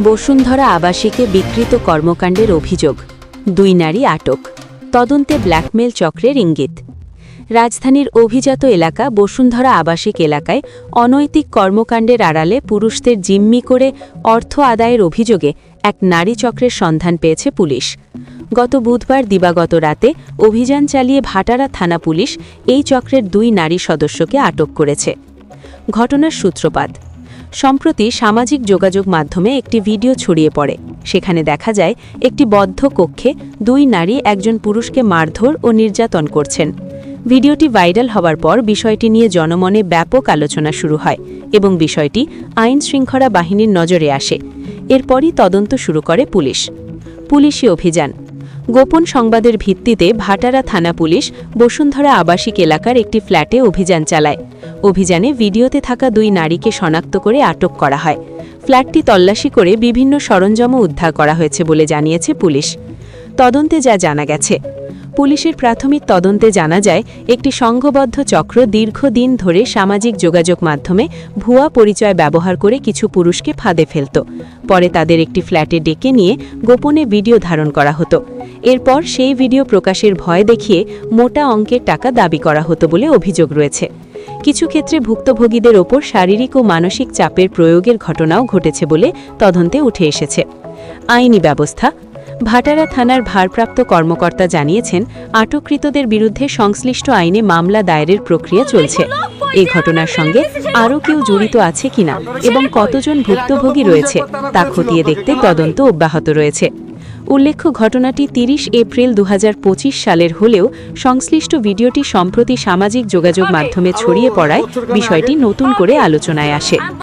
বসুন্ধরা আবাসিকে বিকৃত কর্মকাণ্ডের অভিযোগ, 2 নারী আটক, তদন্তে ব্ল্যাকমেল চক্রের ইঙ্গিত। রাজধানীর অভিজাত এলাকা বসুন্ধরা আবাসিক এলাকায় অনৈতিক কর্মকাণ্ডের আড়ালে পুরুষদের জিম্মি করে অর্থ আদায়ের অভিযোগে এক নারী চক্রের সন্ধান পেয়েছে পুলিশ। গত বুধবার দিবাগত রাতে অভিযান চালিয়ে ভাটারা থানা পুলিশ এই চক্রের 2 নারী সদস্যকে আটক করেছে। ঘটনার সূত্রপাত সম্প্রতি সামাজিক যোগাযোগ মাধ্যমে একটি ভিডিও ছড়িয়ে পড়ে। সেখানে দেখা যায় একটি বদ্ধ কক্ষে 2 নারী একজন পুরুষকে মারধর ও নির্যাতন করছেন। ভিডিওটি ভাইরাল হওয়ার পর বিষয়টি নিয়ে জনমনে ব্যাপক আলোচনা শুরু হয় এবং বিষয়টি আইন শৃঙ্খলা বাহিনীর নজরে আসে। এরপরই তদন্ত শুরু করে পুলিশি অভিযান। গোপন সংবাদের ভিত্তিতে ভাটারা থানা পুলিশ বসুন্ধরা আবাসিক এলাকার একটি ফ্ল্যাটে অভিযান চালায়। অভিযানে ভিডিওতে থাকা 2 নারীকে শনাক্ত করে আটক করা হয়। ফ্ল্যাটটি তল্লাশি করে বিভিন্ন সরঞ্জামও উদ্ধার করা হয়েছে বলে জানিয়েছে পুলিশ। তদন্তে যা জানা গেছে, পুলিশের প্রাথমিক তদন্তে জানা যায় একটি সংঘবদ্ধ চক্র দীর্ঘদিন ধরে সামাজিক যোগাযোগ মাধ্যমে ভুয়া পরিচয় ব্যবহার করে কিছু পুরুষকে ফাঁদে ফেলত। পরে তাদের একটি ফ্ল্যাটে ডেকে নিয়ে গোপনে ভিডিও ধারণ করা হতো। এরপর সেই ভিডিও প্রকাশের ভয় দেখিয়ে মোটা অঙ্কের টাকা দাবি করা হতো বলে অভিযোগ রয়েছে। কিছু ক্ষেত্রে ভুক্তভোগীদের ওপর শারীরিক ও মানসিক চাপের প্রয়োগের ঘটনাও ঘটেছে বলে তদন্তে উঠে এসেছে। আইনি ব্যবস্থা, ভাটারা থানার ভারপ্রাপ্ত কর্মকর্তা জানিয়েছেন আটককৃতদের বিরুদ্ধে সংশ্লিষ্ট আইনে মামলা দায়েরের প্রক্রিয়া চলছে। এই ঘটনার সঙ্গে আরও কেউ জড়িত আছে কিনা এবং কতজন ভুক্তভোগী রয়েছে তা খতিয়ে দেখতে তদন্ত অব্যাহত রয়েছে। উল্লেখ্য, ঘটনাটি 30 এপ্রিল 2025 সালের হলেও সংশ্লিষ্ট ভিডিওটি সম্প্রতি সামাজিক যোগাযোগ মাধ্যমে ছড়িয়ে পড়ায় বিষয়টি নতুন করে আলোচনায় আসে।